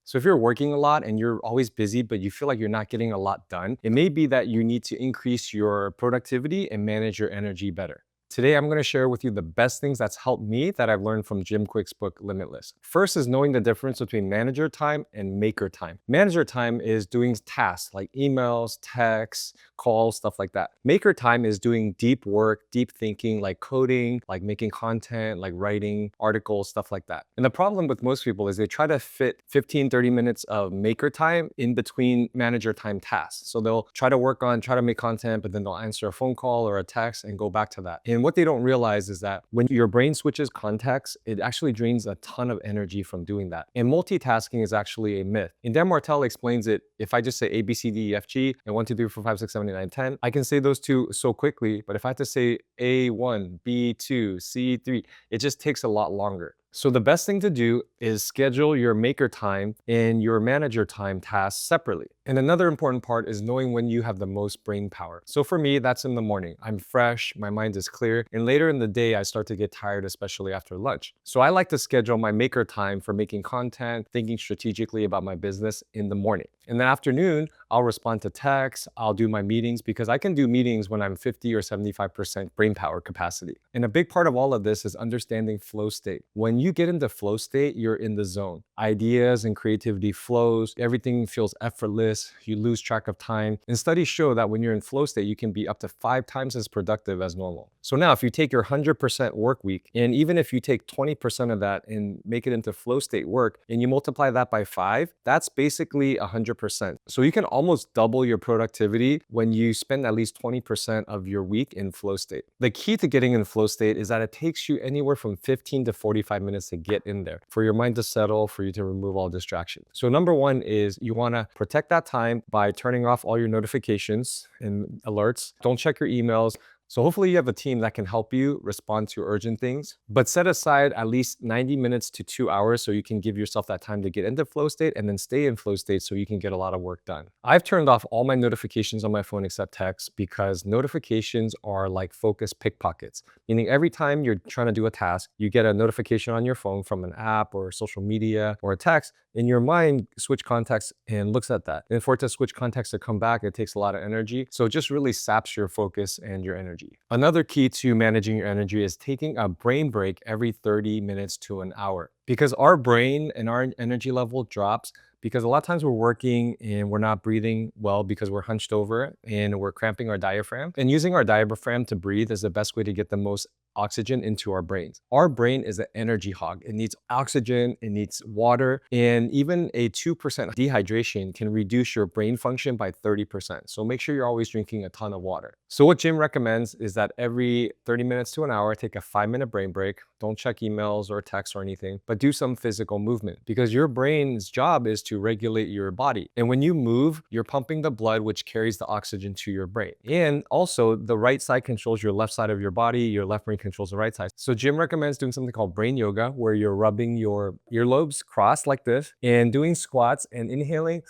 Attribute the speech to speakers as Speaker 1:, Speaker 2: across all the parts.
Speaker 1: So if you're working a lot and you're always busy, but you feel like you're not getting a lot done, it may be that you need to increase your productivity and manage your energy better. Today, I'm going to share with you the best things that's helped me that I've learned from Jim Quick's book, Limitless. First is knowing the difference between manager time and maker time. Manager time is doing tasks like emails, texts, calls, stuff like that. Maker time is doing deep work, deep thinking, like coding, like making content, like writing articles, stuff like that. And the problem with most people is they try to fit 15, 30 minutes of maker time in between manager time tasks. So they'll try to make content, but then they'll answer a phone call or a text and go back to that. And what they don't realize is that when your brain switches contexts, it actually drains a ton of energy from doing that. And multitasking is actually a myth. And Dan Martell explains it. If I just say A, B, C, D, E, F, G, and 1, 2, 3, 4, 5, 6, 7, 8, 9, 10, I can say those two so quickly. But if I have to say A1, B2, C3, it just takes a lot longer. So the best thing to do is schedule your maker time and your manager time tasks separately. And another important part is knowing when you have the most brain power. So for me, that's in the morning. I'm fresh, my mind is clear, and later in the day, I start to get tired, especially after lunch. So I like to schedule my maker time for making content, thinking strategically about my business in the morning. In the afternoon, I'll respond to texts, I'll do my meetings because I can do meetings when I'm 50 or 75% brain power capacity. And a big part of all of this is understanding flow state. When you get into flow state, you're in the zone. Ideas and creativity flows, everything feels effortless, you lose track of time. And studies show that when you're in flow state, you can be up to 5 times as productive as normal. So now if you take your 100% work week, and even if you take 20% of that and make it into flow state work, and you multiply that by 5, that's basically 100%. So you can almost double your productivity when you spend at least 20% of your week in flow state. The key to getting in flow state is that it takes you anywhere from 15 to 45 minutes to get in there, for your mind to settle, for you to remove all distractions. So number one is you want to protect that time by turning off all your notifications and alerts. Don't check your emails. So hopefully you have a team that can help you respond to urgent things, but set aside at least 90 minutes to 2 hours so you can give yourself that time to get into flow state and then stay in flow state so you can get a lot of work done. I've turned off all my notifications on my phone except text because notifications are like focus pickpockets, meaning every time you're trying to do a task, you get a notification on your phone from an app or social media or a text, and your mind switch context and looks at that. And for it to switch context to come back, it takes a lot of energy. So it just really saps your focus and your energy. Another key to managing your energy is taking a brain break every 30 minutes to an hour, because our brain and our energy level drops because a lot of times we're working and we're not breathing well because we're hunched over and we're cramping our diaphragm. And using our diaphragm to breathe is the best way to get the most oxygen into our brains. Our brain is an energy hog. It needs oxygen, it needs water, and even a 2% dehydration can reduce your brain function by 30%. So make sure you're always drinking a ton of water. So what Jim recommends is that every 30 minutes to an hour, take a 5-minute brain break. Don't check emails or texts or anything, but do some physical movement because your brain's job is to regulate your body. And when you move, you're pumping the blood, which carries the oxygen to your brain. And also the right side controls your left side of your body, your left brain controls the right side. So Jim recommends doing something called brain yoga, where you're rubbing your earlobes crossed like this and doing squats and inhaling,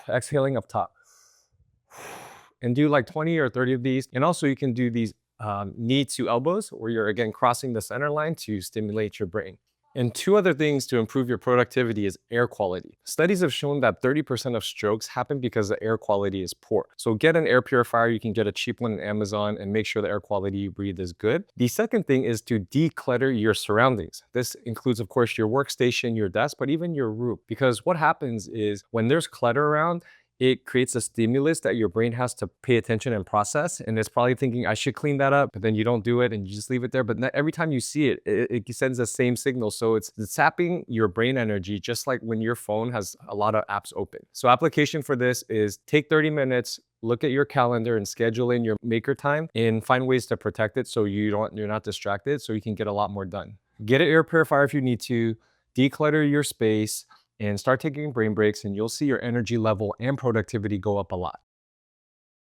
Speaker 1: exhaling up top. And do like 20 or 30 of these. And also you can do these knee to elbows, where you're again crossing the center line to stimulate your brain. And 2 other things to improve your productivity is air quality. Studies have shown that 30% of strokes happen because the air quality is poor. So get an air purifier. You can get a cheap one on Amazon and make sure the air quality you breathe is good. The second thing is to declutter your surroundings. This includes, of course, your workstation, your desk, but even your room. Because what happens is when there's clutter around, it creates a stimulus that your brain has to pay attention and process. And it's probably thinking, I should clean that up, but then you don't do it and you just leave it there. But every time you see it, it sends the same signal. So it's sapping your brain energy, just like when your phone has a lot of apps open. So application for this is take 30 minutes, look at your calendar and schedule in your maker time and find ways to protect it so you're not distracted, so you can get a lot more done. Get an air purifier if you need to, declutter your space, and start taking brain breaks, and you'll see your energy level and productivity go up a lot.